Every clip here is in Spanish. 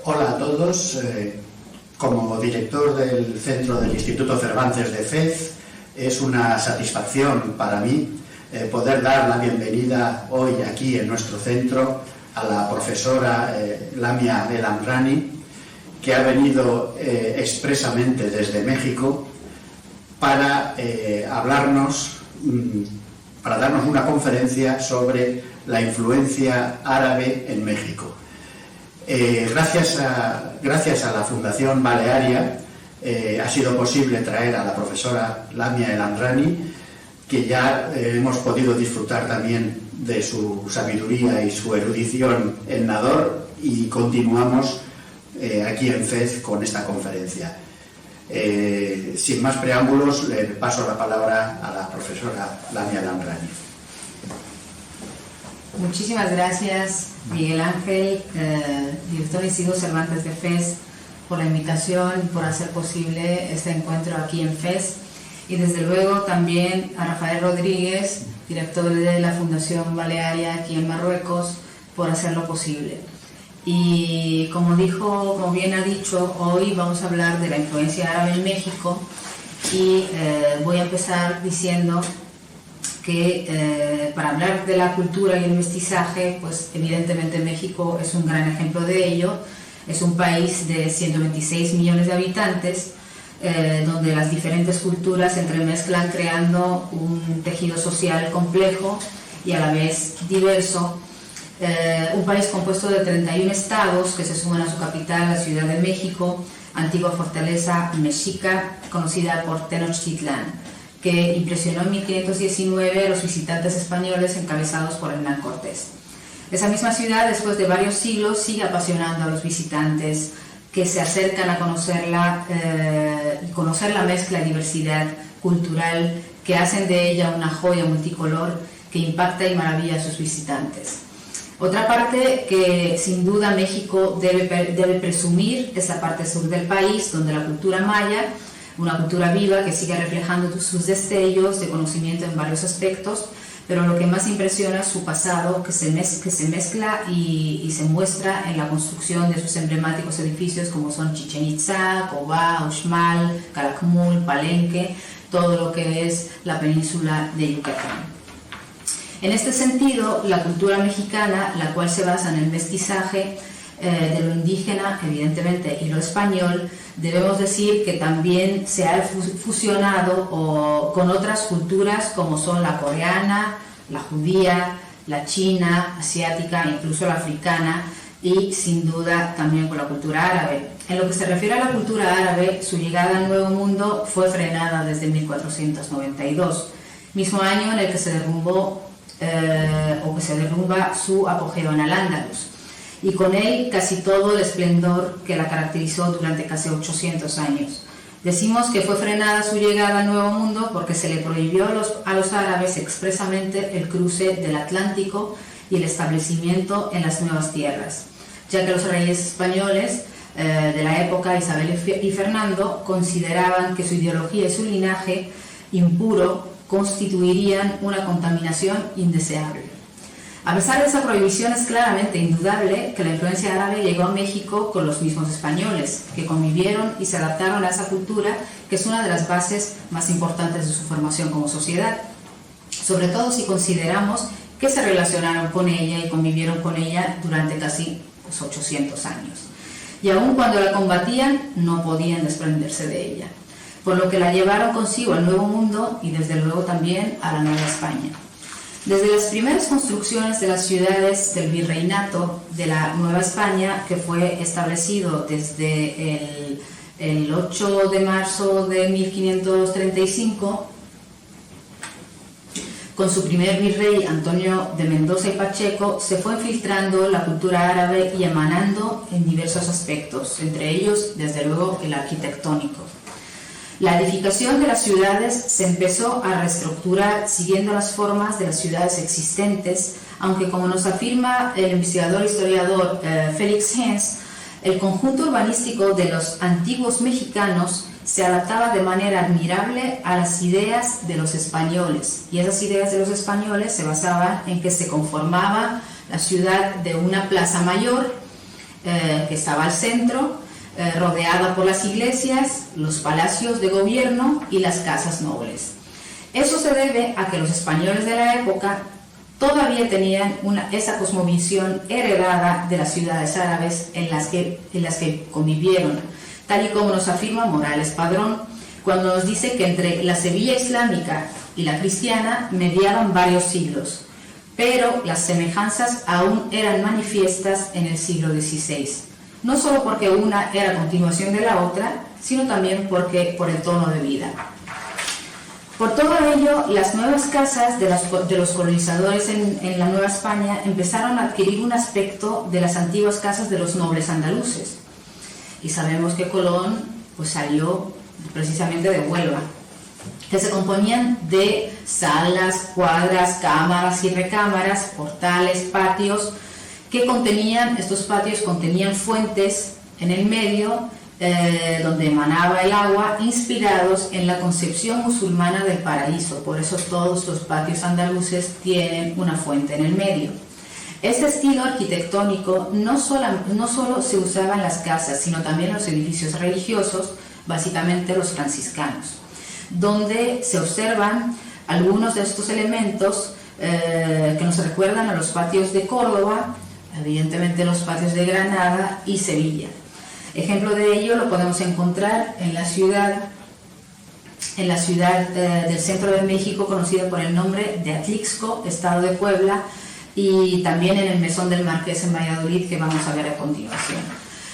Hola a todos. Como director del Centro del Instituto Cervantes de Fez, es una satisfacción para mí poder dar la bienvenida hoy aquí en nuestro centro a la profesora Lamia El Amrani, que ha venido expresamente desde México para hablarnos, para darnos una conferencia sobre la influencia árabe en México. Gracias a la Fundación Balearia ha sido posible traer a la profesora Lamia El Amrani, que ya hemos podido disfrutar también de su sabiduría y su erudición en Nador, y continuamos aquí en Fez con esta conferencia. Sin más preámbulos, le paso la palabra a la profesora Lamia El Amrani. Muchísimas gracias, Miguel Ángel, director del Instituto Cervantes de Fez, por la invitación y por hacer posible este encuentro aquí en Fez. Y desde luego también a Rafael Rodríguez, director de la Fundación Balearia aquí en Marruecos, por hacerlo posible. Y como bien ha dicho, hoy vamos a hablar de la influencia árabe en México, y voy a empezar diciendo que para hablar de la cultura y el mestizaje, pues evidentemente México es un gran ejemplo de ello. Es un país de 126 millones de habitantes, donde las diferentes culturas se entremezclan creando un tejido social complejo y a la vez diverso. Un país compuesto de 31 estados que se suman a su capital, la Ciudad de México, antigua fortaleza mexica conocida por Tenochtitlán, que impresionó en 1519 a los visitantes españoles encabezados por Hernán Cortés. Esa misma ciudad, después de varios siglos, sigue apasionando a los visitantes que se acercan a conocerla y conocer la mezcla y diversidad cultural que hacen de ella una joya multicolor que impacta y maravilla a sus visitantes. Otra parte que sin duda México debe presumir es la parte sur del país, donde la cultura maya, una cultura viva que sigue reflejando sus destellos de conocimiento en varios aspectos, pero lo que más impresiona es su pasado, que se mezcla y se muestra en la construcción de sus emblemáticos edificios como son Chichén Itzá, Cobá, Uxmal, Calakmul, Palenque, todo lo que es la península de Yucatán. En este sentido, la cultura mexicana, la cual se basa en el mestizaje de lo indígena, evidentemente, y lo español, debemos decir que también se ha fusionado con otras culturas como son la coreana, la judía, la china, asiática, incluso la africana, y sin duda también con la cultura árabe. En lo que se refiere a la cultura árabe, su llegada al Nuevo Mundo fue frenada desde 1492, mismo año en el que se derrumba su apogeo en Al-Ándalus, y con él casi todo el esplendor que la caracterizó durante casi 800 años. Decimos que fue frenada su llegada al Nuevo Mundo porque se le prohibió a los árabes expresamente el cruce del Atlántico y el establecimiento en las nuevas tierras, ya que los reyes españoles de la época, Isabel y Fernando, consideraban que su ideología y su linaje impuro constituirían una contaminación indeseable. A pesar de esa prohibición, es claramente indudable que la influencia árabe llegó a México con los mismos españoles, que convivieron y se adaptaron a esa cultura, que es una de las bases más importantes de su formación como sociedad, sobre todo si consideramos que se relacionaron con ella y convivieron con ella durante casi 800 años. Y aun cuando la combatían, no podían desprenderse de ella, por lo que la llevaron consigo al Nuevo Mundo y desde luego también a la Nueva España. Desde las primeras construcciones de las ciudades del virreinato de la Nueva España, que fue establecido desde el 8 de marzo de 1535, con su primer virrey Antonio de Mendoza y Pacheco, se fue infiltrando la cultura árabe y emanando en diversos aspectos, entre ellos, desde luego, el arquitectónico. La edificación de las ciudades se empezó a reestructurar siguiendo las formas de las ciudades existentes, aunque, como nos afirma el investigador historiador Félix Hens, el conjunto urbanístico de los antiguos mexicanos se adaptaba de manera admirable a las ideas de los españoles, y esas ideas de los españoles se basaban en que se conformaba la ciudad de una plaza mayor que estaba al centro, rodeada por las iglesias, los palacios de gobierno y las casas nobles. Eso se debe a que los españoles de la época todavía tenían esa cosmovisión heredada de las ciudades árabes en las que convivieron, tal y como nos afirma Morales Padrón, cuando nos dice que entre la Sevilla islámica y la cristiana mediaban varios siglos, pero las semejanzas aún eran manifiestas en el siglo XVI, no solo porque una era continuación de la otra, sino también por el tono de vida. Por todo ello, las nuevas casas de los colonizadores en la Nueva España empezaron a adquirir un aspecto de las antiguas casas de los nobles andaluces. Y sabemos que Colón pues, salió precisamente de Huelva, que se componían de salas, cuadras, cámaras y recámaras, portales, patios, estos patios contenían fuentes en el medio, donde emanaba el agua, inspirados en la concepción musulmana del paraíso. Por eso todos los patios andaluces tienen una fuente en el medio. Este estilo arquitectónico no solo se usaba en las casas, sino también en los edificios religiosos, básicamente los franciscanos, donde se observan algunos de estos elementos que nos recuerdan a los patios de Córdoba, evidentemente los patios de Granada y Sevilla. Ejemplo de ello lo podemos encontrar en la ciudad del centro de México, conocida por el nombre de Atlixco, estado de Puebla, y también en el Mesón del Marqués en Valladolid, que vamos a ver a continuación.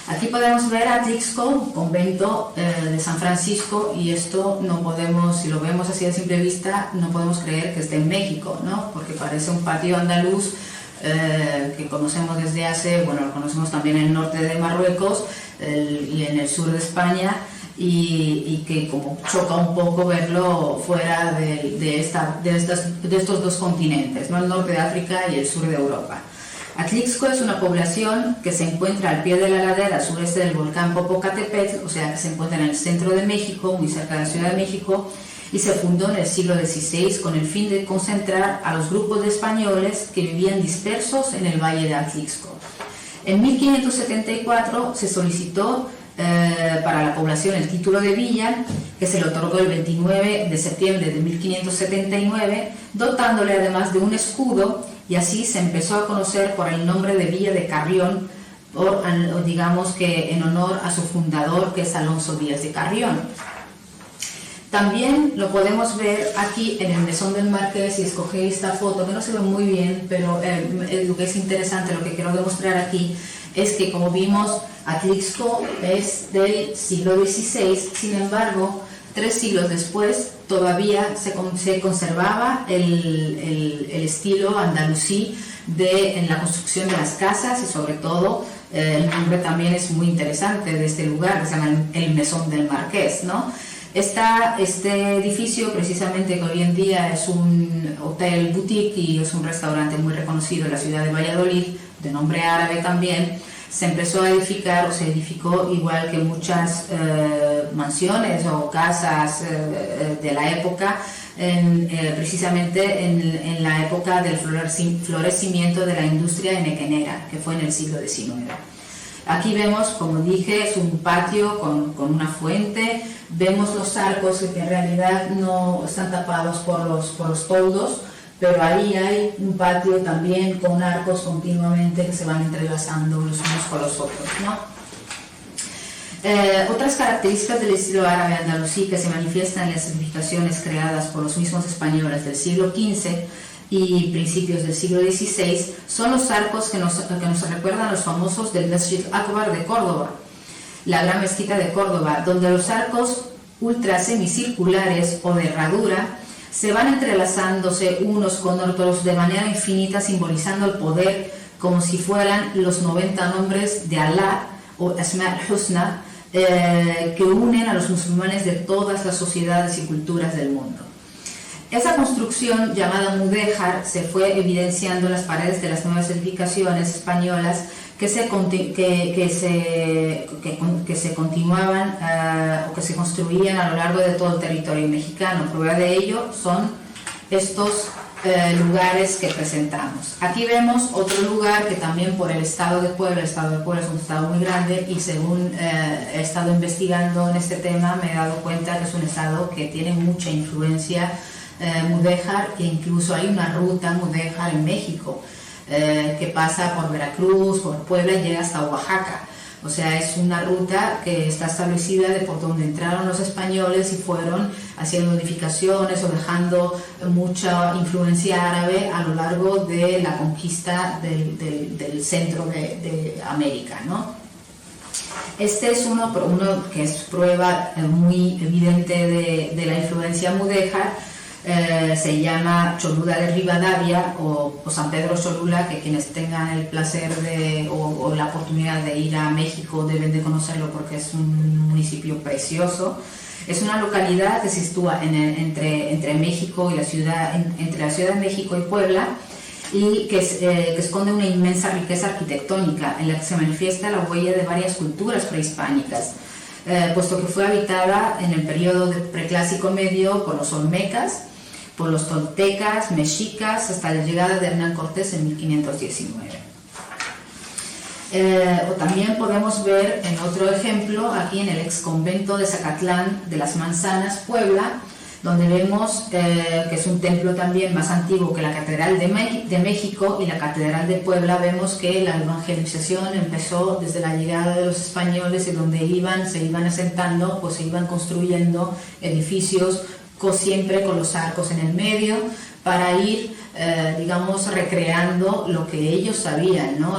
Aquí podemos ver Atlixco, convento de San Francisco, y esto no podemos, si lo vemos así de simple vista, no podemos creer que esté en México, ¿no? Porque parece un patio andaluz que conocemos desde hace, bueno, lo conocemos también en el norte de Marruecos y en el sur de España, y que como choca un poco verlo fuera de estos dos continentes, ¿no? El norte de África y el sur de Europa. Atlixco es una población que se encuentra al pie de la ladera sureste del volcán Popocatépetl, o sea que se encuentra en el centro de México, muy cerca de la Ciudad de México, y se fundó en el siglo XVI con el fin de concentrar a los grupos de españoles que vivían dispersos en el valle de Atlixco. En 1574 se solicitó para la población el título de villa, que se le otorgó el 29 de septiembre de 1579, dotándole además de un escudo, y así se empezó a conocer por el nombre de Villa de Carrión, digamos que en honor a su fundador, que es Alonso Díaz de Carrión. También lo podemos ver aquí en el Mesón del Marqués, si escogéis esta foto, que no se ve muy bien, pero lo que es interesante, lo que quiero demostrar aquí, es que, como vimos, Atlixco es del siglo XVI, sin embargo, 3 siglos después todavía se conservaba el estilo andalusí en la construcción de las casas, y sobre todo el nombre también es muy interesante de este lugar, que se llama el Mesón del Marqués, ¿no? Este edificio, precisamente, que hoy en día es un hotel boutique y es un restaurante muy reconocido en la ciudad de Valladolid, de nombre árabe también, se empezó a edificar, o se edificó igual que muchas mansiones o casas de la época, precisamente en la época del florecimiento de la industria enequenera, que fue en el siglo XIX. Aquí vemos, como dije, es un patio con una fuente. Vemos los arcos, que en realidad no están tapados por los toldos, pero ahí hay un patio también con arcos continuamente que se van entrelazando los unos con los otros, ¿no? Otras características del estilo árabe andalusí que se manifiestan en las edificaciones creadas por los mismos españoles del siglo XV y principios del siglo XVI son los arcos que nos recuerdan a los famosos del Masjid Akbar de Córdoba, la gran mezquita de Córdoba, donde los arcos ultra semicirculares o de herradura se van entrelazándose unos con otros de manera infinita, simbolizando el poder, como si fueran los 90 nombres de Alá o Asma al-Husna, que unen a los musulmanes de todas las sociedades y culturas del mundo. Esa construcción, llamada mudéjar, se fue evidenciando en las paredes de las nuevas edificaciones españolas que se continuaban o que se construían a lo largo de todo el territorio mexicano. Prueba de ello son estos lugares que presentamos. Aquí vemos otro lugar que también por el estado de Puebla es un estado muy grande y según he estado investigando en este tema me he dado cuenta que es un estado que tiene mucha influencia mudéjar, e incluso hay una ruta mudéjar en México que pasa por Veracruz, por Puebla y llega hasta Oaxaca. O sea, es una ruta que está establecida de por donde entraron los españoles y fueron haciendo modificaciones o dejando mucha influencia árabe a lo largo de la conquista del centro de América, ¿no? Este es uno que es prueba muy evidente de la influencia mudéjar. Se llama Cholula de Rivadavia o San Pedro Cholula, que quienes tengan el placer o la oportunidad de ir a México deben de conocerlo porque es un municipio precioso. Es una localidad que se sitúa entre México y entre la Ciudad de México y Puebla, y que esconde una inmensa riqueza arquitectónica en la que se manifiesta la huella de varias culturas prehispánicas, puesto que fue habitada en el periodo preclásico medio por los olmecas, por los toltecas, mexicas, hasta la llegada de Hernán Cortés en 1519. O también podemos ver en otro ejemplo, aquí en el ex convento de Zacatlán de las Manzanas, Puebla, donde vemos que es un templo también más antiguo que la Catedral de México y la Catedral de Puebla. Vemos que la evangelización empezó desde la llegada de los españoles, y donde se iban asentando, pues se iban construyendo edificios siempre con los arcos en el medio, para ir, digamos, recreando lo que ellos sabían, ¿no?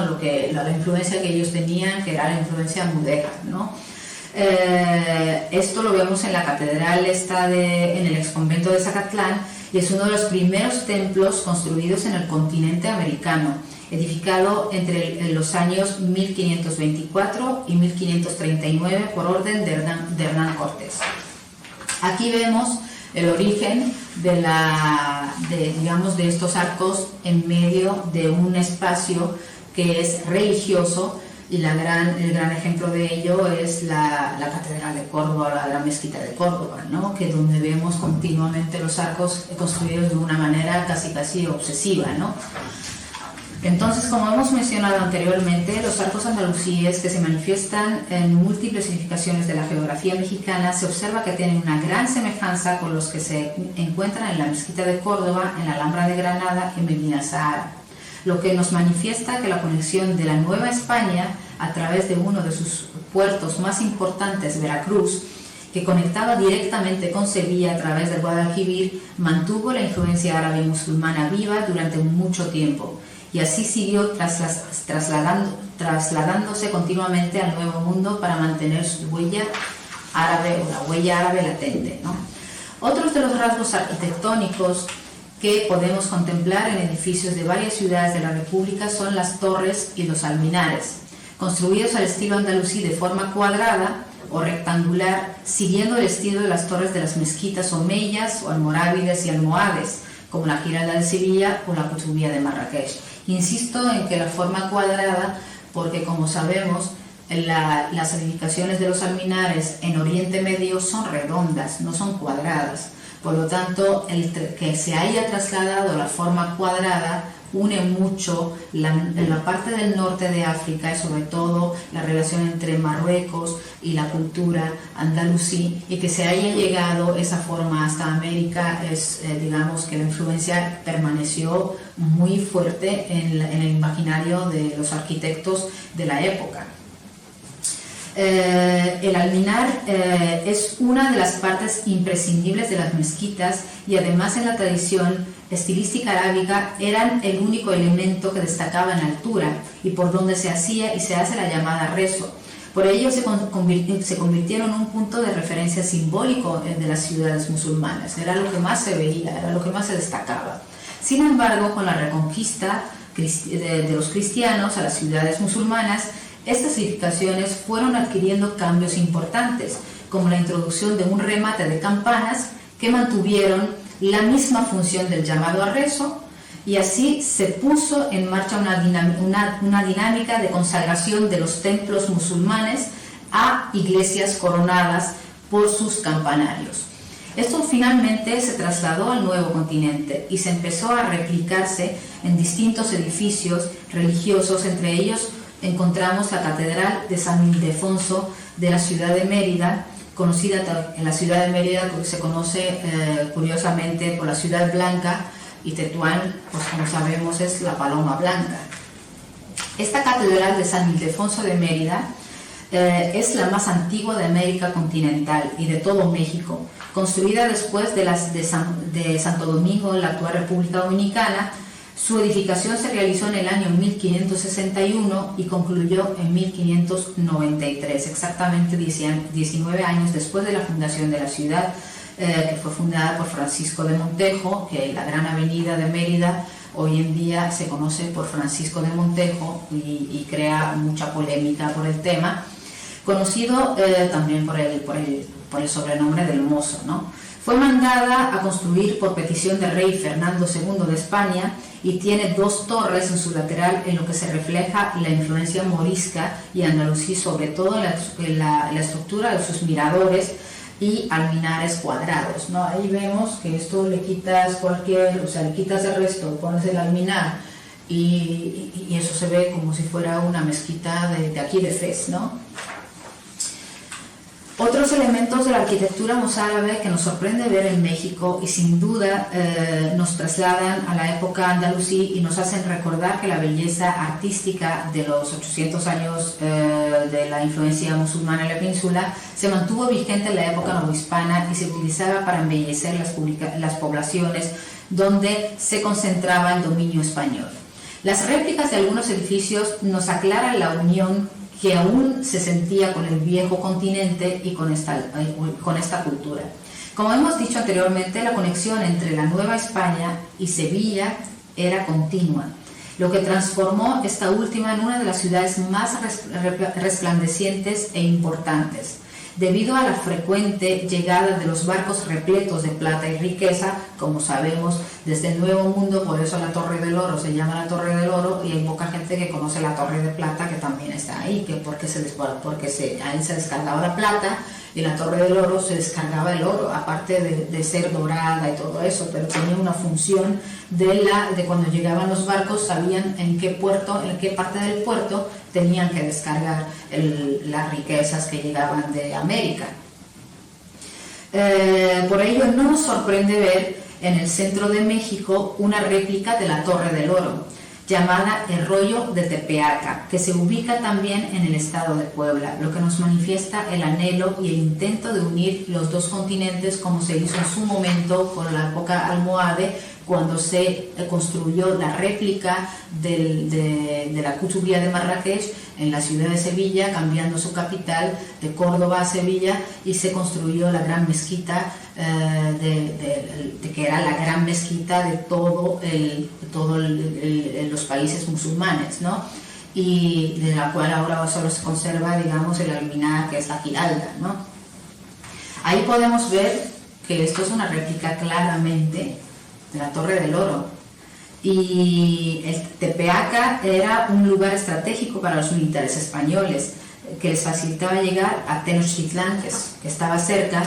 La influencia que ellos tenían, que era la influencia mudéjar, ¿no? Esto lo vemos en la catedral en el exconvento de Zacatlán, y es uno de los primeros templos construidos en el continente americano, edificado entre los años 1524 y 1539 por orden de Hernán Cortés. Aquí vemos el origen de estos arcos en medio de un espacio que es religioso, y el gran ejemplo de ello es la Catedral de Córdoba, la Mezquita de Córdoba, ¿no? Que donde vemos continuamente los arcos construidos de una manera casi obsesiva, ¿no? Entonces, como hemos mencionado anteriormente, los arcos andalusíes, que se manifiestan en múltiples edificaciones de la geografía mexicana, se observa que tienen una gran semejanza con los que se encuentran en la Mezquita de Córdoba, en la Alhambra de Granada y Medina Sahara, lo que nos manifiesta que la conexión de la Nueva España a través de uno de sus puertos más importantes, Veracruz, que conectaba directamente con Sevilla a través del Guadalquivir, mantuvo la influencia árabe y musulmana viva durante mucho tiempo, y así siguió trasladándose continuamente al Nuevo Mundo para mantener su huella árabe, o la huella árabe latente, ¿no? Otros de los rasgos arquitectónicos que podemos contemplar en edificios de varias ciudades de la República son las torres y los alminares, construidos al estilo andalusí de forma cuadrada o rectangular, siguiendo el estilo de las torres de las mezquitas omeyas o almorávides y almohades, como la Giralda de Sevilla o la Kutubía de Marrakech. Insisto en que la forma cuadrada, porque como sabemos, las edificaciones de los alminares en Oriente Medio son redondas, no son cuadradas. Por lo tanto, el que se haya trasladado la forma cuadrada une mucho la parte del norte de África, y sobre todo la relación entre Marruecos y la cultura andalusí, y que se haya llegado esa forma hasta América, digamos que la influencia permaneció muy fuerte en el imaginario de los arquitectos de la época. El alminar es una de las partes imprescindibles de las mezquitas, y además en la tradición estilística arábiga eran el único elemento que destacaba en altura y por donde se hacía y se hace la llamada rezo. Por ello se convirtieron en un punto de referencia simbólico de las ciudades musulmanas. Era lo que más se veía, era lo que más se destacaba. Sin embargo, con la reconquista de los cristianos a las ciudades musulmanas, estas edificaciones fueron adquiriendo cambios importantes, como la introducción de un remate de campanas que mantuvieron la misma función del llamado a rezo, y así se puso en marcha una dinámica de consagración de los templos musulmanes a iglesias coronadas por sus campanarios. Esto finalmente se trasladó al nuevo continente y se empezó a replicarse en distintos edificios religiosos. Entre ellos encontramos la Catedral de San Ildefonso de la ciudad de Mérida, conocida en la ciudad de Mérida, que se conoce curiosamente por la Ciudad Blanca, y Tetuán, pues como sabemos, es la Paloma Blanca. Esta Catedral de San Ildefonso de Mérida es la más antigua de América continental y de todo México, construida después de las de Santo Domingo, en la actual República Dominicana. Su edificación se realizó en el año 1561 y concluyó en 1593, exactamente 19 años después de la fundación de la ciudad, que fue fundada por Francisco de Montejo, que la gran avenida de Mérida hoy en día se conoce por Francisco de Montejo y crea mucha polémica por el tema, conocido también por el sobrenombre del Mozo, ¿no? Fue mandada a construir por petición del rey Fernando II de España y tiene 2 torres en su lateral, en lo que se refleja la influencia morisca y andalusí, sobre todo la estructura de sus miradores y alminares cuadrados, ¿no? Ahí vemos que esto le quitas le quitas el resto, pones el alminar y eso se ve como si fuera una mezquita de aquí de Fez, ¿no? Otros elementos de la arquitectura mozárabe que nos sorprende ver en México y sin duda nos trasladan a la época andalusí y nos hacen recordar que la belleza artística de los 800 años de la influencia musulmana en la península se mantuvo vigente en la época novohispana y se utilizaba para embellecer las poblaciones donde se concentraba el dominio español. Las réplicas de algunos edificios nos aclaran la unión que aún se sentía con el viejo continente y con esta cultura. Como hemos dicho anteriormente, la conexión entre la Nueva España y Sevilla era continua, lo que transformó esta última en una de las ciudades más resplandecientes e importantes. Debido a la frecuente llegada de los barcos repletos de plata y riqueza, como sabemos, desde el Nuevo Mundo, por eso la Torre del Oro se llama la Torre del Oro, y hay poca gente que conoce la Torre de Plata, que también está ahí, porque ahí se descargaba la plata y la Torre del Oro se descargaba el oro, aparte de ser dorada y todo eso, pero tenía una función de cuando llegaban los barcos, sabían en qué parte del puerto tenían que descargar las riquezas que llegaban de América. Por ello no nos sorprende ver en el centro de México una réplica de la Torre del Oro, llamada El Rollo de Tepeaca, que se ubica también en el estado de Puebla, lo que nos manifiesta el anhelo y el intento de unir los dos continentes, como se hizo en su momento con la época almohade, cuando se construyó la réplica de la Cutubía de Marrakech en la ciudad de Sevilla, cambiando su capital de Córdoba a Sevilla, y se construyó la gran mezquita, que era la gran mezquita de todos los países musulmanes, ¿no? Y de la cual ahora solo se conserva, digamos, el alminar, que es la Giralda, ¿no? Ahí podemos ver que esto es una réplica claramente de la Torre del Oro, y el Tepeaca era un lugar estratégico para los militares españoles, que les facilitaba llegar a Tenochtitlán, que estaba cerca.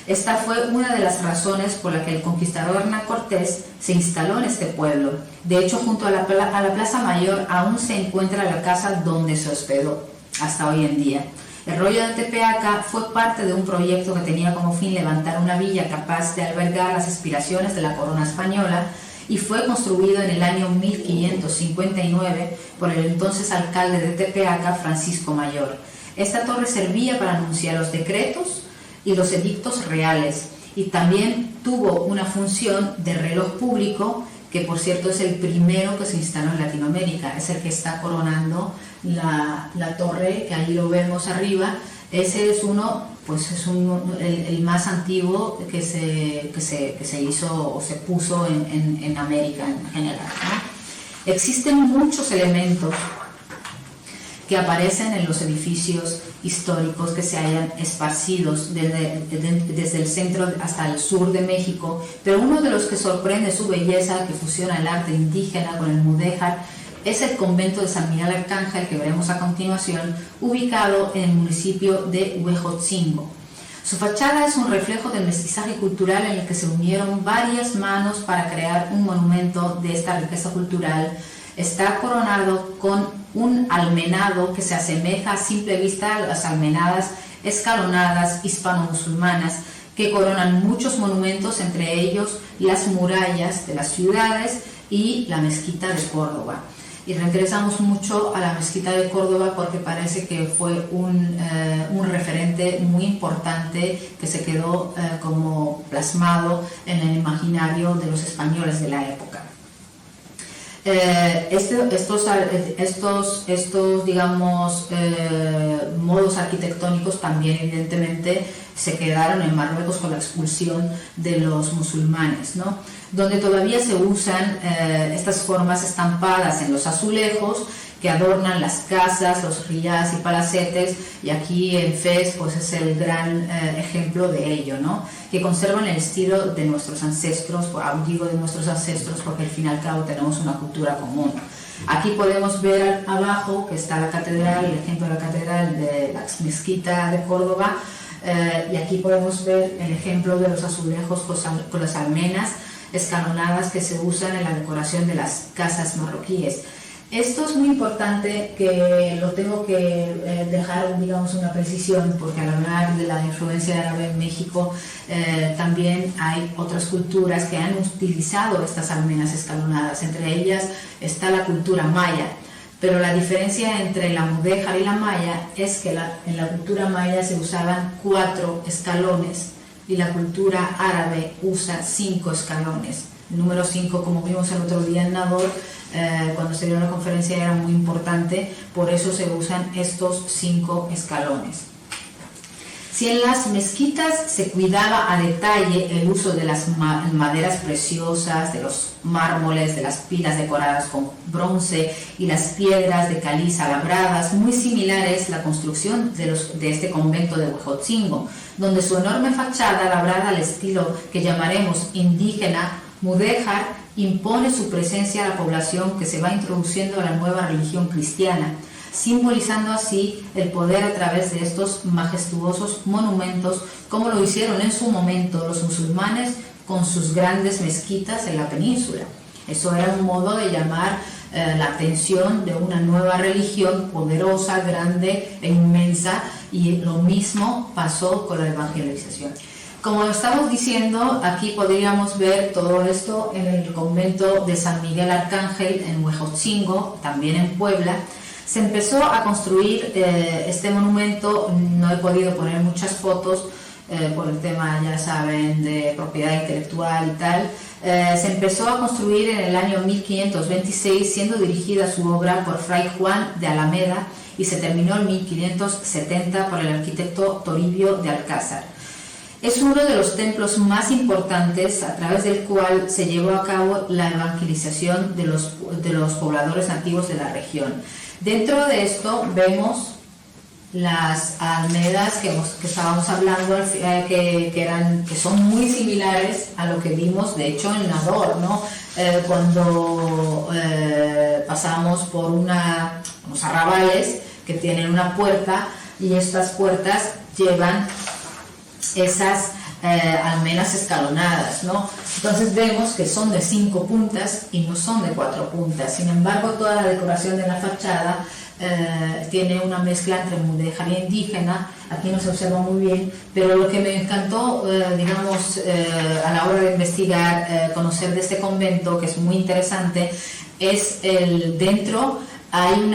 Esta fue una de las razones por la que el conquistador Hernán Cortés se instaló en este pueblo. De hecho, junto a la Plaza Mayor aún se encuentra la casa donde se hospedó hasta hoy en día. El Rollo de Tepeaca fue parte de un proyecto que tenía como fin levantar una villa capaz de albergar las aspiraciones de la corona española, y fue construido en el año 1559 por el entonces alcalde de Tepeaca, Francisco Mayor. Esta torre servía para anunciar los decretos y los edictos reales, y también tuvo una función de reloj público, que por cierto es el primero que se instaló en Latinoamérica, es el que está coronando la torre, que ahí lo vemos arriba. Ese es el más antiguo que se hizo o se puso en América en general, ¿no? Existen muchos elementos que aparecen en los edificios históricos que se hayan esparcidos desde el centro hasta el sur de México, pero uno de los que sorprende su belleza, que fusiona el arte indígena con el mudéjar, es el convento de San Miguel Arcángel, que veremos a continuación, ubicado en el municipio de Huejotzingo. Su fachada es un reflejo del mestizaje cultural en el que se unieron varias manos para crear un monumento de esta riqueza cultural. Está coronado con un almenado que se asemeja a simple vista a las almenadas escalonadas hispano-musulmanas que coronan muchos monumentos, entre ellos las murallas de las ciudades y la mezquita de Córdoba. Y regresamos mucho a la mezquita de Córdoba porque parece que fue un referente muy importante que se quedó como plasmado en el imaginario de los españoles de la época. Estos digamos, modos arquitectónicos también evidentemente se quedaron en Marruecos con la expulsión de los musulmanes, ¿no? Donde todavía se usan estas formas estampadas en los azulejos que adornan las casas, los riyas y palacetes, y aquí en Fez pues es el gran ejemplo de ello, ¿no? Que conservan el estilo de nuestros ancestros, digo de nuestros ancestros porque al fin y al cabo tenemos una cultura común. Aquí podemos ver abajo que está la catedral, el ejemplo de la catedral de la mezquita de Córdoba, y aquí podemos ver el ejemplo de los azulejos con las almenas escalonadas que se usan en la decoración de las casas marroquíes. Esto es muy importante, que lo tengo que dejar, digamos, una precisión, porque al hablar de la influencia árabe en México, también hay otras culturas que han utilizado estas almenas escalonadas. Entre ellas está la cultura maya, pero la diferencia entre la mudéjar y la maya es que en la cultura maya se usaban 4 escalones y la cultura árabe usa 5 escalones. El número 5, como vimos el otro día en Nador, cuando se dio la conferencia, era muy importante, por eso se usan estos 5 escalones. Si en las mezquitas se cuidaba a detalle el uso de las maderas preciosas, de los mármoles, de las pilas decoradas con bronce y las piedras de caliza labradas, muy similares la construcción de este convento de Huejotzingo, donde su enorme fachada labrada al estilo que llamaremos indígena mudéjar impone su presencia a la población que se va introduciendo a la nueva religión cristiana, simbolizando así el poder a través de estos majestuosos monumentos, como lo hicieron en su momento los musulmanes con sus grandes mezquitas en la península. Eso era un modo de llamar la atención de una nueva religión poderosa, grande e inmensa, y lo mismo pasó con la evangelización. Como estamos diciendo, aquí podríamos ver todo esto en el convento de San Miguel Arcángel en Huejotzingo, también en Puebla. Se empezó a construir este monumento, no he podido poner muchas fotos por el tema, ya saben, de propiedad intelectual y tal. Se empezó a construir en el año 1526, siendo dirigida su obra por Fray Juan de Alameda, y se terminó en 1570 por el arquitecto Toribio de Alcázar. Es uno de los templos más importantes a través del cual se llevó a cabo la evangelización de los pobladores nativos de la región. Dentro de esto vemos las almenas que estábamos hablando, que son muy similares a lo que vimos, de hecho, en Nador, ¿no? Cuando pasamos por unos arrabales que tienen una puerta, y estas puertas llevan esas almenas escalonadas, ¿no? Entonces vemos que son de 5 puntas y no son de 4 puntas. Sin embargo, toda la decoración de la fachada tiene una mezcla entre mudéjar y indígena. Aquí no se observa muy bien, pero lo que me encantó, digamos, a la hora de investigar, conocer de este convento, que es muy interesante, es dentro hay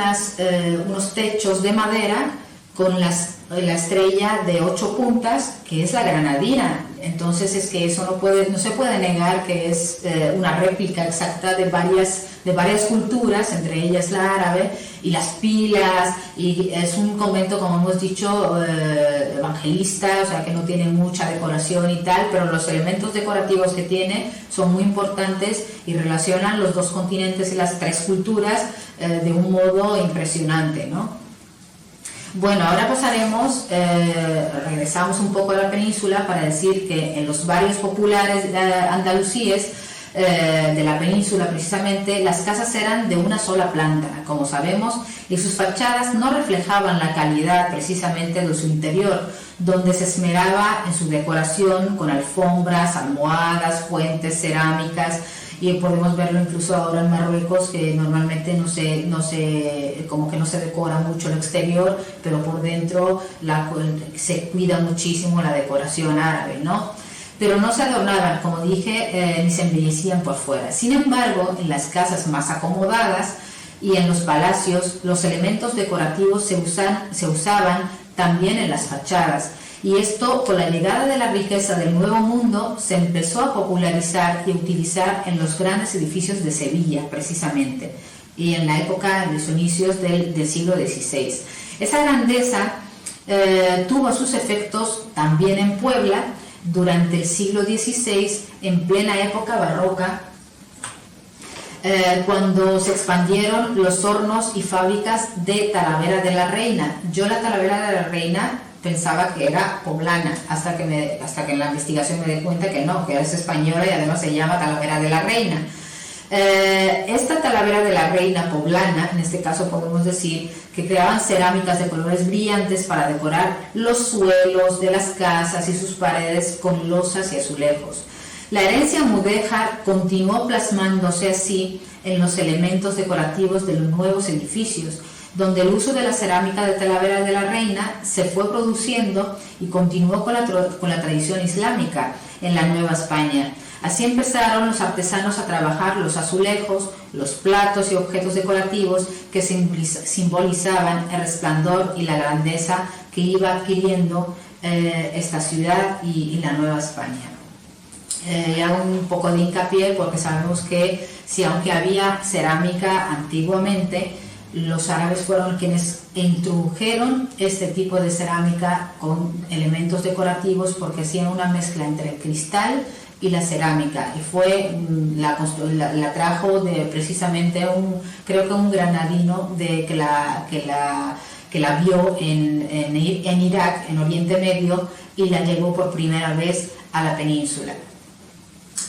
unos techos de madera con la estrella de 8 puntas, que es la granadina. Entonces es que eso no se puede negar que es una réplica exacta de varias culturas, entre ellas la árabe, y las pilas, y es un convento, como hemos dicho, evangelista, o sea que no tiene mucha decoración y tal, pero los elementos decorativos que tiene son muy importantes y relacionan los 2 continentes y las 3 culturas de un modo impresionante, ¿no? Bueno, ahora regresamos un poco a la península para decir que en los barrios populares andaluzíes de la península precisamente, las casas eran de una sola planta, como sabemos, y sus fachadas no reflejaban la calidad precisamente de su interior, donde se esmeraba en su decoración con alfombras, almohadas, fuentes, cerámicas, y podemos verlo incluso ahora en Marruecos, que normalmente como que no se decora mucho el exterior, pero por dentro se cuida muchísimo la decoración árabe, ¿no? Pero no se adornaban, como dije, ni se embellecían por fuera. Sin embargo, en las casas más acomodadas y en los palacios, los elementos decorativos se usaban también en las fachadas. Y esto, con la llegada de la riqueza del Nuevo Mundo, se empezó a popularizar y utilizar en los grandes edificios de Sevilla, precisamente, y en la época de los inicios del siglo XVI. Esa grandeza tuvo sus efectos también en Puebla durante el siglo XVI, en plena época barroca, cuando se expandieron los hornos y fábricas de Talavera de la Reina. Yo la Talavera de la Reina pensaba que era poblana, hasta que en la investigación me di cuenta que no, que es española y además se llama Talavera de la Reina. Esta Talavera de la Reina poblana, en este caso podemos decir que creaban cerámicas de colores brillantes para decorar los suelos de las casas y sus paredes con losas y azulejos. La herencia mudéjar continuó plasmándose así en los elementos decorativos de los nuevos edificios, donde el uso de la cerámica de Talavera de la Reina se fue produciendo y continuó con la tradición islámica en la Nueva España. Así empezaron los artesanos a trabajar los azulejos, los platos y objetos decorativos que simbolizaban el resplandor y la grandeza que iba adquiriendo esta ciudad y la Nueva España. Y hago un poco de hincapié porque sabemos que aunque había cerámica antiguamente, los árabes fueron quienes introdujeron este tipo de cerámica con elementos decorativos, porque hacían una mezcla entre el cristal y la cerámica, y fue la trajo precisamente creo que un granadino que la vio en Irak, en Oriente Medio, y la llevó por primera vez a la península.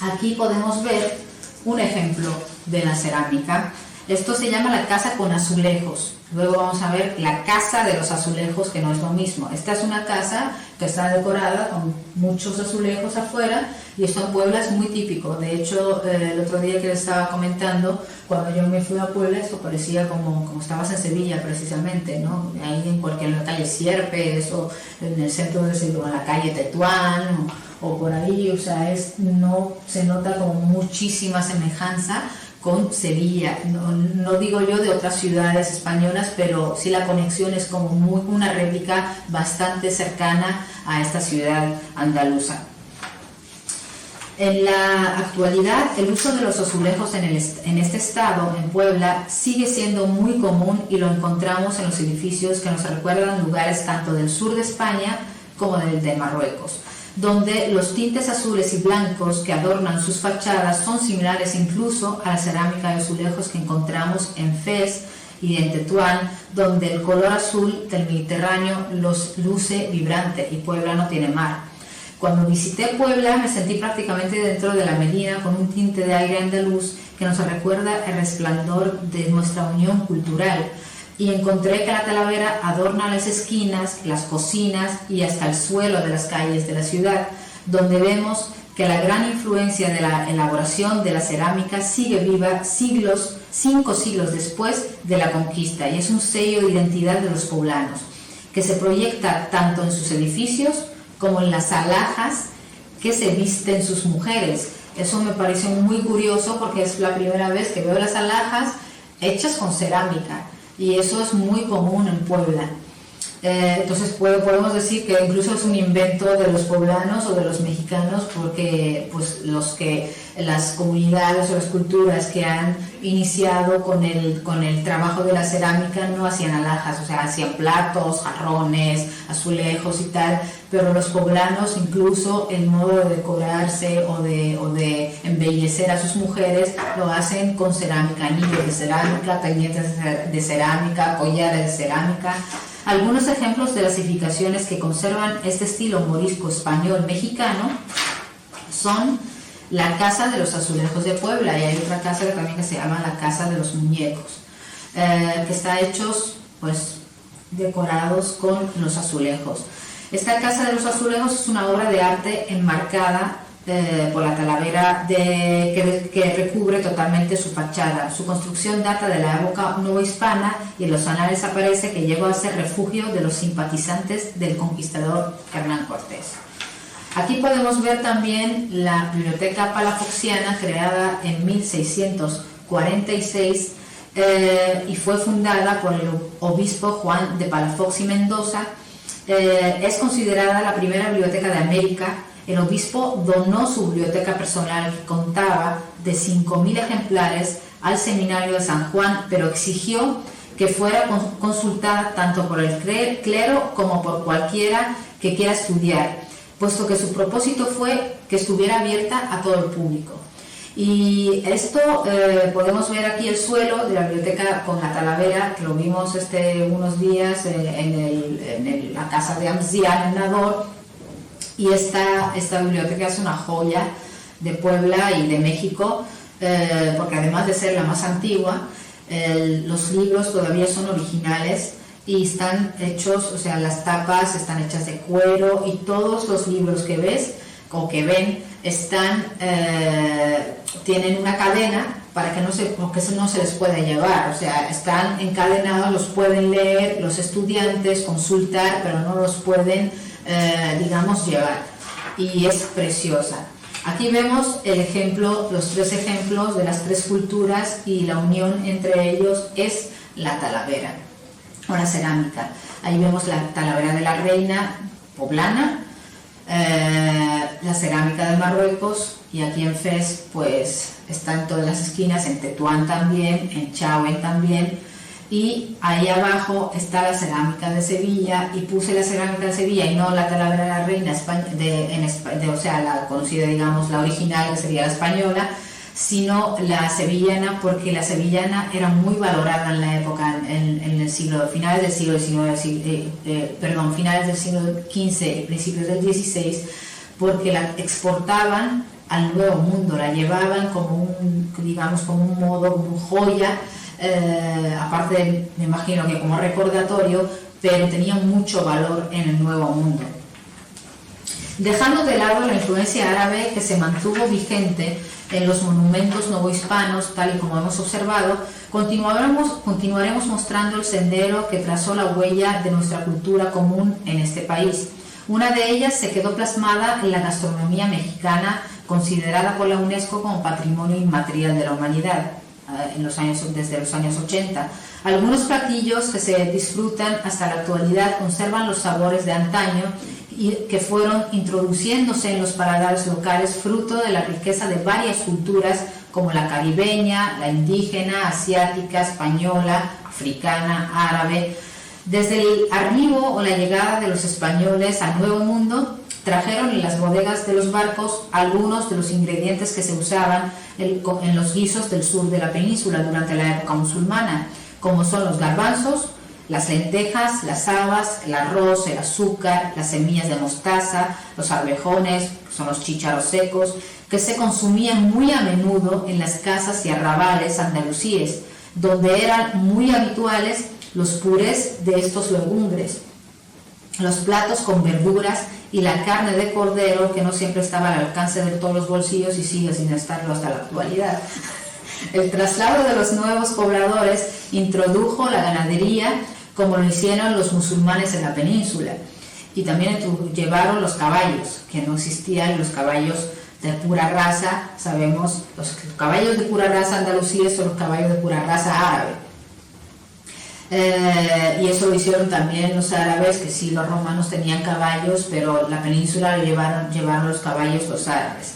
Aquí podemos ver un ejemplo de la cerámica. Esto se llama la casa con azulejos. Luego vamos a ver la casa de los azulejos, que no es lo mismo. Esta es una casa que está decorada con muchos azulejos afuera, y esto en Puebla es muy típico. De hecho, el otro día que les estaba comentando, cuando yo me fui a Puebla, esto parecía como estabas en Sevilla precisamente, ¿no? Ahí en la calle Sierpes, o en el centro de Sevilla, en la calle Tetuán, o por ahí, o sea, no se nota como muchísima semejanza con Sevilla. No digo yo de otras ciudades españolas, pero sí la conexión es como una réplica bastante cercana a esta ciudad andaluza. En la actualidad, el uso de los azulejos en este estado, en Puebla, sigue siendo muy común, y lo encontramos en los edificios que nos recuerdan lugares tanto del sur de España como del de Marruecos, donde los tintes azules y blancos que adornan sus fachadas son similares incluso a la cerámica de azulejos que encontramos en Fez y en Tetuán, donde el color azul del Mediterráneo los luce vibrante, y Puebla no tiene mar. Cuando visité Puebla me sentí prácticamente dentro de la Medina, con un tinte de aire andaluz que nos recuerda el resplandor de nuestra unión cultural. Y encontré que la Talavera adorna las esquinas, las cocinas y hasta el suelo de las calles de la ciudad, donde vemos que la gran influencia de la elaboración de la cerámica sigue viva 5 siglos después de la conquista, y es un sello de identidad de los poblanos, que se proyecta tanto en sus edificios como en las alhajas que se visten sus mujeres. Eso me parece muy curioso, porque es la primera vez que veo las alhajas hechas con cerámica, y eso es muy común en Puebla. Entonces podemos decir que incluso es un invento de los poblanos o de los mexicanos, porque pues las comunidades o las culturas que han iniciado con el trabajo de la cerámica no hacían alhajas, o sea, hacían platos, jarrones, azulejos y tal, pero los poblanos, incluso el modo de decorarse o de embellecer a sus mujeres, lo hacen con cerámica, anillos de cerámica, tañetes de cerámica, collares de cerámica. Algunos ejemplos de las edificaciones que conservan este estilo morisco español mexicano son la Casa de los Azulejos de Puebla, y hay otra casa también que se llama la Casa de los Muñecos, que está hechos, pues, decorados con los azulejos. Esta Casa de los Azulejos es una obra de arte enmarcada por la talavera que recubre totalmente su fachada. Su construcción data de la época novohispana y en los anales aparece que llegó a ser refugio de los simpatizantes del conquistador Hernán Cortés. Aquí podemos ver también la Biblioteca Palafoxiana, creada en 1646 y fue fundada por el obispo Juan de Palafox y Mendoza. Es considerada la primera biblioteca de América. El obispo donó su biblioteca personal, que contaba de 5.000 ejemplares, al seminario de San Juan, pero exigió que fuera consultada tanto por el clero como por cualquiera que quiera estudiar, puesto que su propósito fue que estuviera abierta a todo el público. Y esto podemos ver aquí el suelo de la biblioteca con la talavera, que lo vimos unos días en la casa de Amzián en Nador. Y esta biblioteca es una joya de Puebla y de México, porque además de ser la más antigua, los libros todavía son originales y están hechos, o sea, las tapas están hechas de cuero, y todos los libros que ves o que ven tienen una cadena para que no se les pueda llevar, o sea, están encadenados, los pueden leer los estudiantes, consultar, pero no los pueden digamos llevar, y es preciosa. Aquí vemos los tres ejemplos de las tres culturas, y la unión entre ellos es la talavera o la cerámica. Ahí vemos la talavera de la Reina poblana, la cerámica de Marruecos, y aquí en Fez pues está en todas las esquinas, en Tetuán también, en Chauen también. Y ahí abajo está la cerámica de Sevilla, y puse la cerámica de Sevilla y no la talavera de la Reina, o sea, la conocida, digamos, la original, que sería la española, sino la sevillana, porque la sevillana era muy valorada en la época, finales del siglo XV, principios del XVI, porque la exportaban al Nuevo Mundo, la llevaban como un modo, como joya. Aparte, me imagino que como recordatorio, pero tenía mucho valor en el Nuevo Mundo. Dejando de lado la influencia árabe, que se mantuvo vigente en los monumentos novohispanos, tal y como hemos observado, continuaremos mostrando el sendero que trazó la huella de nuestra cultura común en este país. Una de ellas se quedó plasmada en la gastronomía mexicana, considerada por la UNESCO como Patrimonio Inmaterial de la Humanidad desde los años 80. Algunos platillos que se disfrutan hasta la actualidad conservan los sabores de antaño y que fueron introduciéndose en los paladares locales, fruto de la riqueza de varias culturas como la caribeña, la indígena, asiática, española, africana, árabe. Desde el arribo o la llegada de los españoles al Nuevo Mundo, trajeron en las bodegas de los barcos algunos de los ingredientes que se usaban en los guisos del sur de la península durante la época musulmana, como son los garbanzos, las lentejas, las habas, el arroz, el azúcar, las semillas de mostaza, los arvejones, son los chícharos secos, que se consumían muy a menudo en las casas y arrabales andalusíes, donde eran muy habituales los purés de estos legumbres, los platos con verduras y la carne de cordero, que no siempre estaba al alcance de todos los bolsillos y sigue sin estarlo hasta la actualidad. El traslado de los nuevos pobladores introdujo la ganadería, como lo hicieron los musulmanes en la península, y también llevaron los caballos, que no existían los caballos de pura raza. Sabemos, los caballos de pura raza andalusíes son los caballos de pura raza árabe. Y eso lo hicieron también los árabes, que sí, los romanos tenían caballos, pero la península lo llevaron los caballos los árabes.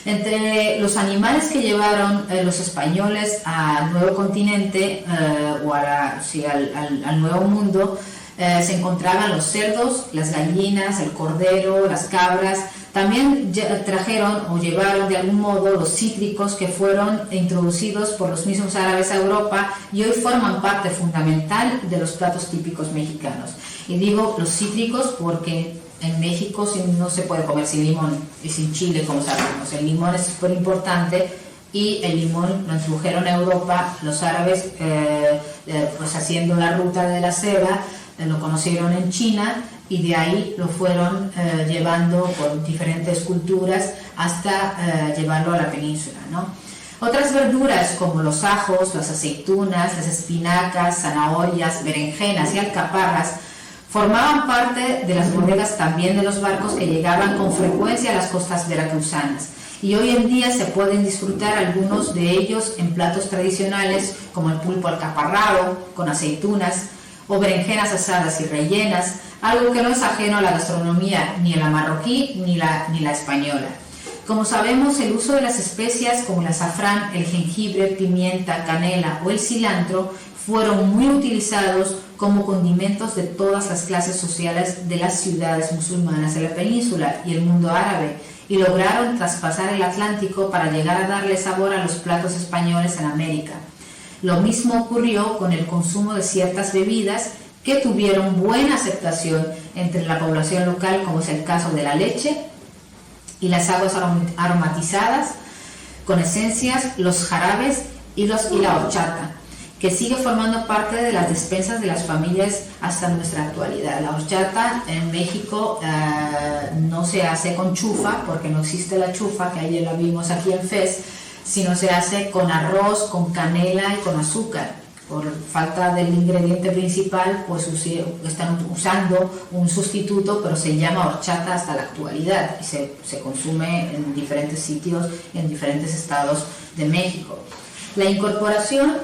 Entre los animales que llevaron los españoles al nuevo continente o al Nuevo Mundo, se encontraban los cerdos, las gallinas, el cordero, las cabras. También trajeron o llevaron de algún modo los cítricos, que fueron introducidos por los mismos árabes a Europa y hoy forman parte fundamental de los platos típicos mexicanos. Y digo los cítricos porque en México no se puede comer sin limón y sin chile, como sabemos. El limón es súper importante y el limón lo introdujeron a Europa. Los árabes, pues haciendo la ruta de la seda, lo conocieron en China y de ahí lo fueron llevando por diferentes culturas hasta llevarlo a la península, ¿no? Otras verduras como los ajos, las aceitunas, las espinacas, zanahorias, berenjenas y alcaparras formaban parte de las bodegas también de los barcos que llegaban con frecuencia a las costas veracruzanas. Y hoy en día se pueden disfrutar algunos de ellos en platos tradicionales como el pulpo alcaparrado con aceitunas o berenjenas asadas y rellenas, algo que no es ajeno a la gastronomía ni la marroquí ni la española. Como sabemos, el uso de las especias como el azafrán, el jengibre, pimienta, canela o el cilantro fueron muy utilizados como condimentos de todas las clases sociales de las ciudades musulmanas de la península y el mundo árabe, y lograron traspasar el Atlántico para llegar a darle sabor a los platos españoles en América. Lo mismo ocurrió con el consumo de ciertas bebidas que tuvieron buena aceptación entre la población local, como es el caso de la leche y las aguas aromatizadas con esencias, los jarabes y la horchata, que sigue formando parte de las despensas de las familias hasta nuestra actualidad. La horchata en México no se hace con chufa, porque no existe la chufa, que ayer la vimos aquí en Fez, sino se hace con arroz, con canela y con azúcar. Por falta del ingrediente principal, pues están usando un sustituto, pero se llama horchata hasta la actualidad y se consume en diferentes sitios, en diferentes estados de México. La incorporación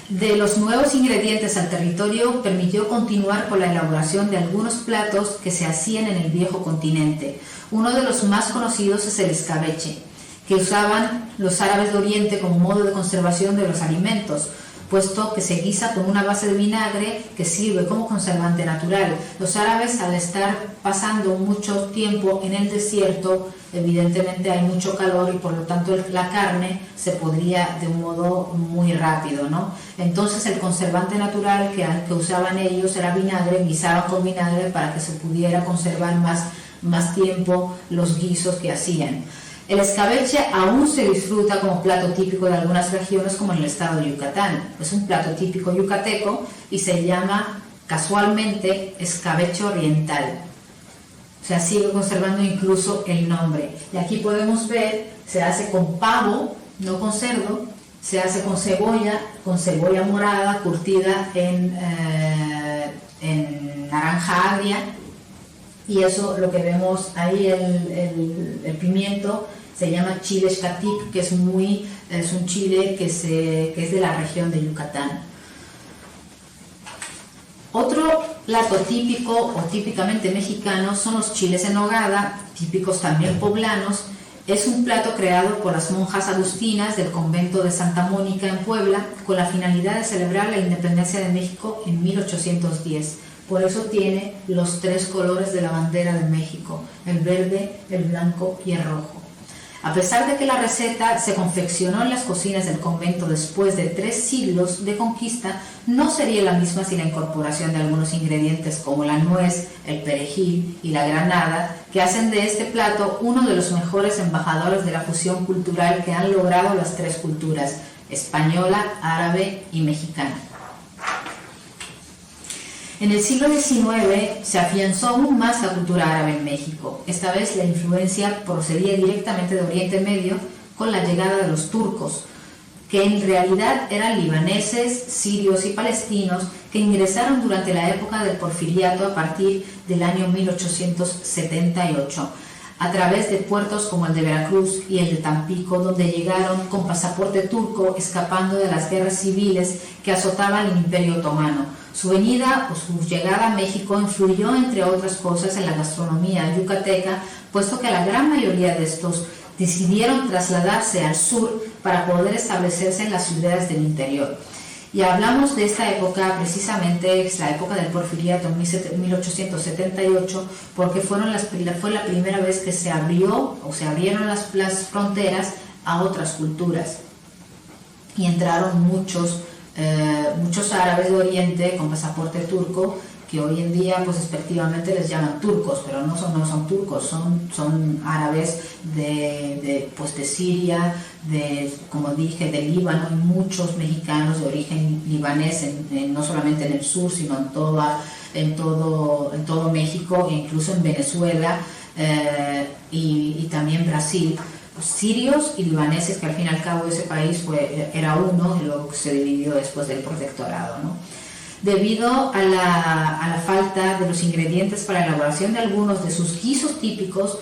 de los nuevos ingredientes al territorio permitió continuar con la elaboración de algunos platos que se hacían en el viejo continente. Uno de los más conocidos es el escabeche, que usaban los árabes de Oriente como modo de conservación de los alimentos, puesto que se guisa con una base de vinagre que sirve como conservante natural. Los árabes, al estar pasando mucho tiempo en el desierto, evidentemente hay mucho calor y por lo tanto la carne se podría de un modo muy rápido, ¿no? Entonces el conservante natural que usaban ellos era vinagre, guisaban con vinagre para que se pudiera conservar más tiempo los guisos que hacían. El escabeche aún se disfruta como plato típico de algunas regiones, como en el estado de Yucatán. Es un plato típico yucateco y se llama casualmente escabeche oriental. O sea, sigue conservando incluso el nombre. Y aquí podemos ver, se hace con pavo, no con cerdo, se hace con cebolla morada curtida en naranja agria. Y eso, lo que vemos ahí, el pimiento, se llama chile xcatip, que es un chile que es de la región de Yucatán. Otro plato típico o típicamente mexicano son los chiles en nogada, típicos también poblanos. Es un plato creado por las monjas agustinas del convento de Santa Mónica en Puebla, con la finalidad de celebrar la independencia de México en 1810. Por eso tiene los 3 colores de la bandera de México, el verde, el blanco y el rojo. A pesar de que la receta se confeccionó en las cocinas del convento después de 3 siglos de conquista, no sería la misma sin la incorporación de algunos ingredientes como la nuez, el perejil y la granada, que hacen de este plato uno de los mejores embajadores de la fusión cultural que han logrado las 3 culturas, española, árabe y mexicana. En el siglo XIX se afianzó aún más la cultura árabe en México. Esta vez la influencia procedía directamente de Oriente Medio con la llegada de los turcos, que en realidad eran libaneses, sirios y palestinos que ingresaron durante la época del Porfiriato a partir del año 1878, a través de puertos como el de Veracruz y el de Tampico, donde llegaron con pasaporte turco escapando de las guerras civiles que azotaban el Imperio Otomano. Su venida o su llegada a México influyó, entre otras cosas, en la gastronomía yucateca, puesto que la gran mayoría de estos decidieron trasladarse al sur para poder establecerse en las ciudades del interior. Y hablamos de esta época, precisamente es la época del Porfiriato, en 1878, porque fue la primera vez que se abrieron las fronteras a otras culturas y entraron muchos árabes de Oriente con pasaporte turco que hoy en día pues despectivamente les llaman turcos, pero no son turcos, son árabes de Siria, como dije, de Líbano, y muchos mexicanos de origen libanés, no solamente en el sur, sino en todo México, e incluso en Venezuela y también Brasil. Sirios y libaneses, que al fin y al cabo ese país era uno y luego se dividió después del protectorado, ¿no? Debido a la falta de los ingredientes para la elaboración de algunos de sus guisos típicos,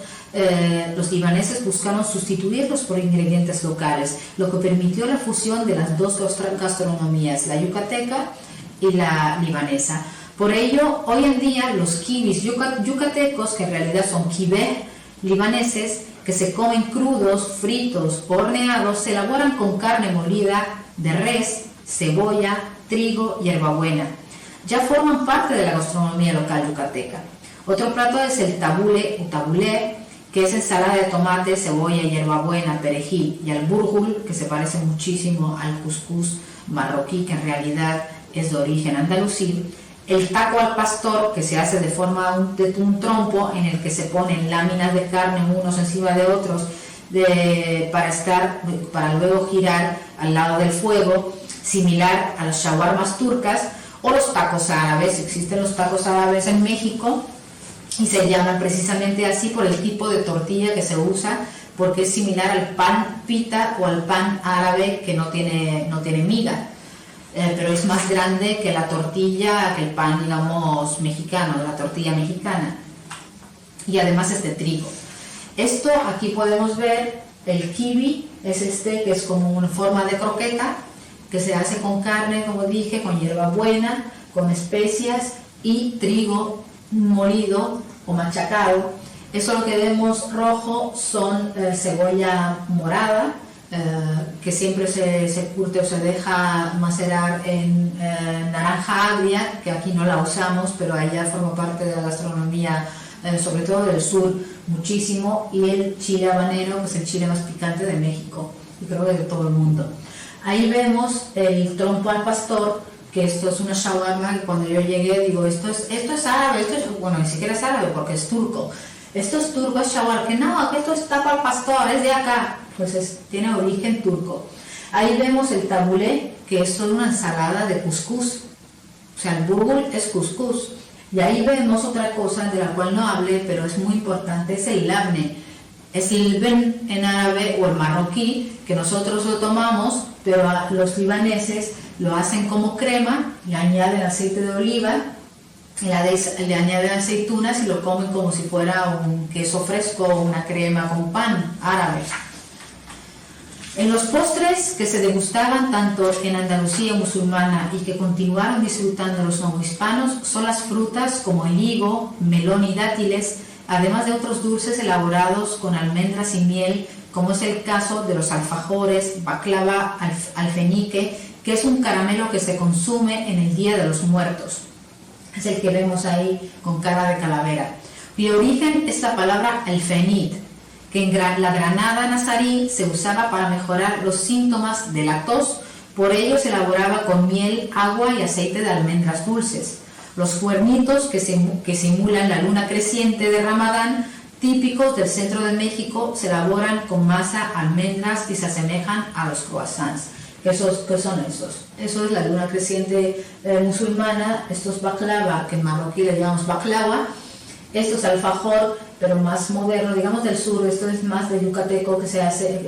los libaneses buscaron sustituirlos por ingredientes locales, lo que permitió la fusión de las dos gastronomías, la yucateca y la libanesa. Por ello, hoy en día los kibis yucatecos, que en realidad son kibeh libaneses, que se comen crudos, fritos o horneados, se elaboran con carne molida de res, cebolla, trigo y hierbabuena. Ya forman parte de la gastronomía local yucateca. Otro plato es el tabule o tabulé, que es ensalada de tomate, cebolla, hierbabuena, perejil, y al burgul, que se parece muchísimo al cuscús marroquí, que en realidad es de origen andalusí. El taco al pastor, que se hace de forma de un trompo en el que se ponen láminas de carne unos encima de otros para luego girar al lado del fuego, similar a los shawarmas turcas o los tacos árabes. Existen los tacos árabes en México y se llaman precisamente así por el tipo de tortilla que se usa, porque es similar al pan pita o al pan árabe, que no tiene miga. Pero es más grande que la tortilla, que el pan, digamos, mexicano, la tortilla mexicana. Y además es de trigo. Esto aquí podemos ver, el kibi es que es como una forma de croqueta, que se hace con carne, como dije, con hierbabuena, con especias y trigo molido o machacado. Eso lo que vemos rojo son cebolla morada, que siempre se curte o se deja macerar en naranja agria, que aquí no la usamos, pero allá forma parte de la gastronomía, sobre todo del sur, muchísimo, y el chile habanero, que es el chile más picante de México, y creo que de todo el mundo. Ahí vemos el trompo al pastor, que esto es una shawarma, que cuando yo llegué digo, esto es árabe, bueno, ni siquiera es árabe porque es turco. Esto es turco, es shawarma, que no, que esto es tapa al pastor, es de acá. Pues tiene origen turco. Ahí vemos el tabulé, que es toda una ensalada de cuscús. O sea, el burgul es cuscús. Y ahí vemos otra cosa de la cual no hablé, pero es muy importante, es el labne. Es el ben en árabe o el marroquí, que nosotros lo tomamos, pero los libaneses lo hacen como crema, le añaden aceite de oliva, le añaden aceitunas y lo comen como si fuera un queso fresco o una crema con pan árabe. En los postres que se degustaban tanto en Andalucía musulmana y que continuaron disfrutando los novohispanos son las frutas como el higo, melón y dátiles, además de otros dulces elaborados con almendras y miel, como es el caso de los alfajores, baklava, alfeñique, que es un caramelo que se consume en el Día de los Muertos. Es el que vemos ahí con cara de calavera. Cuyo origen es la palabra alfenit, que en la Granada nazarí se usaba para mejorar los síntomas de la tos, por ello se elaboraba con miel, agua y aceite de almendras dulces. Los cuernitos que simulan la luna creciente de Ramadán, típicos del centro de México, se elaboran con masa, almendras y se asemejan a los croissants. ¿Qué son esos? Eso es la luna creciente musulmana, esto es baklava, que en marroquí le llamamos baklava. Esto es alfajor, pero más moderno, digamos del sur. Esto es más de yucateco, que se hace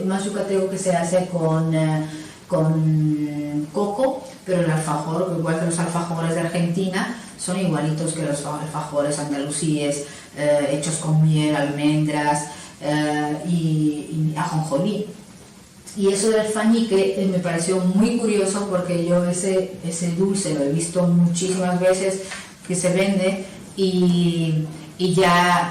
con coco, pero el alfajor, igual que los alfajores de Argentina, son igualitos que los alfajores andalusíes, hechos con miel, almendras y ajonjolí. Y eso del fañique me pareció muy curioso, porque yo ese dulce lo he visto muchísimas veces que se vende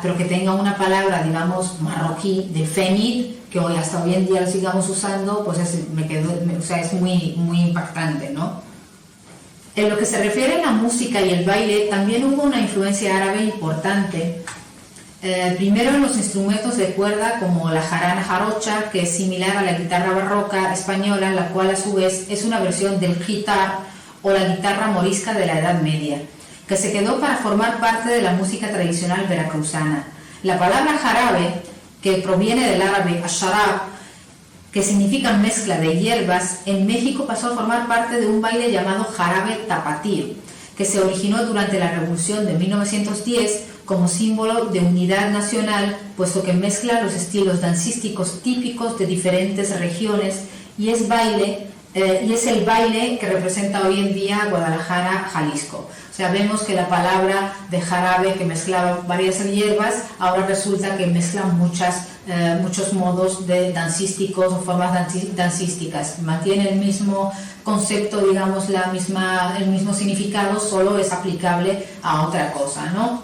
pero que tenga una palabra, digamos, marroquí, de fenit, que hasta hoy en día lo sigamos usando, pues es muy, muy impactante, ¿no? En lo que se refiere a la música y el baile, también hubo una influencia árabe importante. Primero en los instrumentos de cuerda, como la jarana jarocha, que es similar a la guitarra barroca española, la cual a su vez es una versión del guitar o la guitarra morisca de la Edad Media. que se quedó para formar parte de la música tradicional veracruzana. La palabra jarabe, que proviene del árabe asharab, que significa mezcla de hierbas, en México pasó a formar parte de un baile llamado jarabe tapatío, que se originó durante la Revolución de 1910 como símbolo de unidad nacional, puesto que mezcla los estilos dancísticos típicos de diferentes regiones y es el baile que representa hoy en día Guadalajara, Jalisco. O sea, vemos que la palabra de jarabe, que mezclaba varias hierbas, ahora resulta que mezcla muchos modos de dancísticos o formas dancísticas. Mantiene el mismo concepto, digamos, el mismo significado, solo es aplicable a otra cosa, ¿no?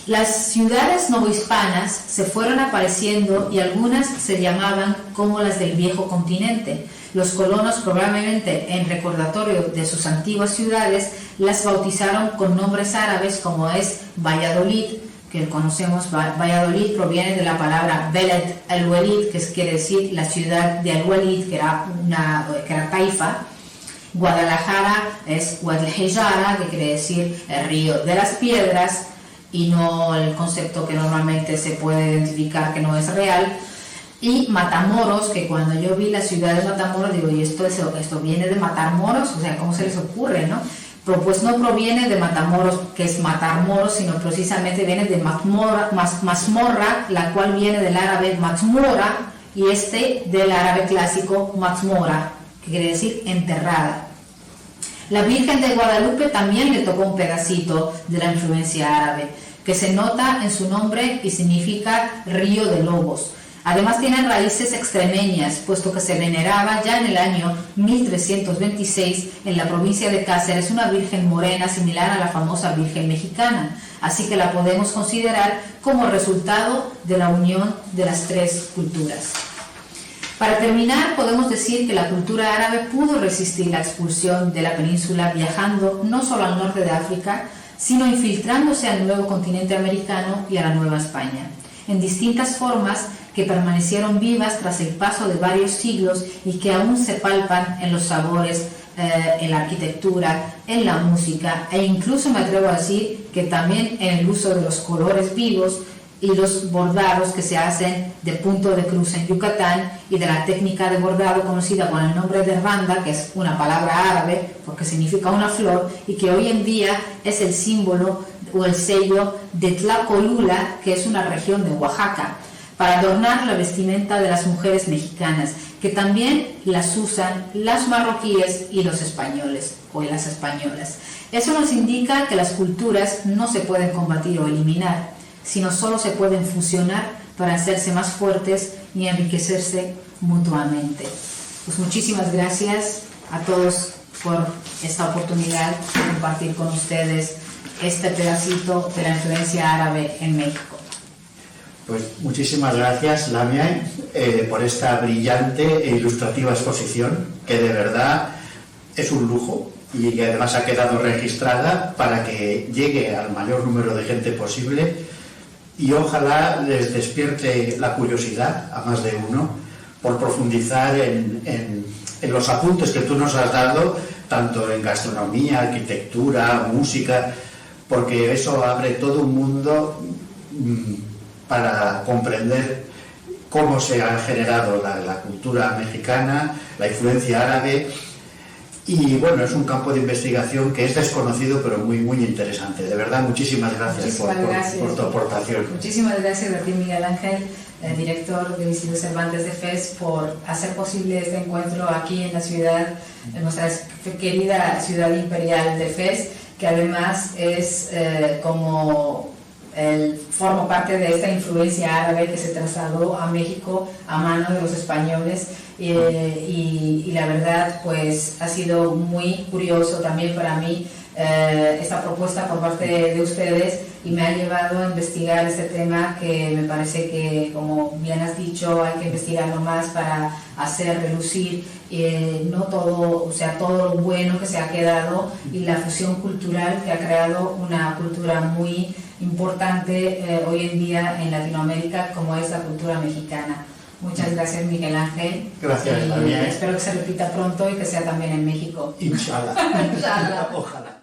Las ciudades novohispanas se fueron apareciendo y algunas se llamaban como las del viejo continente. Los colonos, probablemente en recordatorio de sus antiguas ciudades, las bautizaron con nombres árabes como es Valladolid, que conocemos. Valladolid proviene de la palabra Beled el-Walid, que quiere decir la ciudad de Al-Walid, que era Taifa. Guadalajara es Wad el-Hijara, que quiere decir el río de las piedras, y no el concepto que normalmente se puede identificar, que no es real. Y Matamoros, que cuando yo vi la ciudad de Matamoros digo, ¿y esto viene de matar moros? O sea, ¿cómo se les ocurre, no? Pero pues no proviene de Matamoros, que es matar moros, sino precisamente viene de mazmorra, la cual viene del árabe mazmora, y del árabe clásico mazmora, que quiere decir enterrada. La Virgen de Guadalupe también le tocó un pedacito de la influencia árabe, que se nota en su nombre y significa río de lobos. Además tiene raíces extremeñas, puesto que se veneraba ya en el año 1326 en la provincia de Cáceres una virgen morena similar a la famosa Virgen mexicana, así que la podemos considerar como resultado de la unión de las tres culturas. Para terminar, podemos decir que la cultura árabe pudo resistir la expulsión de la península viajando no solo al norte de África, sino infiltrándose al nuevo continente americano y a la Nueva España, en distintas formas que permanecieron vivas tras el paso de varios siglos y que aún se palpan en los sabores, en la arquitectura, en la música e incluso me atrevo a decir que también en el uso de los colores vivos y los bordados que se hacen de punto de cruz en Yucatán y de la técnica de bordado conocida con el nombre de randa, que es una palabra árabe porque significa una flor y que hoy en día es el símbolo o el sello de Tlacolula, que es una región de Oaxaca, para adornar la vestimenta de las mujeres mexicanas, que también las usan las marroquíes y los españoles o las españolas. Eso nos indica que las culturas no se pueden combatir o eliminar, sino solo se pueden fusionar para hacerse más fuertes y enriquecerse mutuamente. Pues muchísimas gracias a todos por esta oportunidad de compartir con ustedes este pedacito de la influencia árabe en México. Pues muchísimas gracias, Lamia, por esta brillante e ilustrativa exposición, que de verdad es un lujo y que además ha quedado registrada para que llegue al mayor número de gente posible. Y ojalá les despierte la curiosidad a más de uno por profundizar en los apuntes que tú nos has dado, tanto en gastronomía, arquitectura, música, porque eso abre todo un mundo para comprender cómo se ha generado la cultura mexicana, la influencia árabe. Y bueno, es un campo de investigación que es desconocido, pero muy, muy interesante. De verdad, muchísimas gracias, por tu aportación. Muchísimas gracias a ti, Miguel Ángel, director del Instituto Cervantes de Fez, por hacer posible este encuentro aquí en la ciudad, en nuestra querida ciudad imperial de Fez, que además es forma parte de esta influencia árabe que se trasladó a México a mano de los españoles. Y la verdad pues ha sido muy curioso también para mí esta propuesta por parte de ustedes y me ha llevado a investigar este tema que me parece que, como bien has dicho, hay que investigarlo más para hacer relucir no todo, o sea, todo lo bueno que se ha quedado y la fusión cultural que ha creado una cultura muy importante hoy en día en Latinoamérica como es la cultura mexicana. Muchas gracias, Miguel Ángel. Gracias también. Espero que se repita pronto y que sea también en México. Inshallah. Inshallah. Ojalá.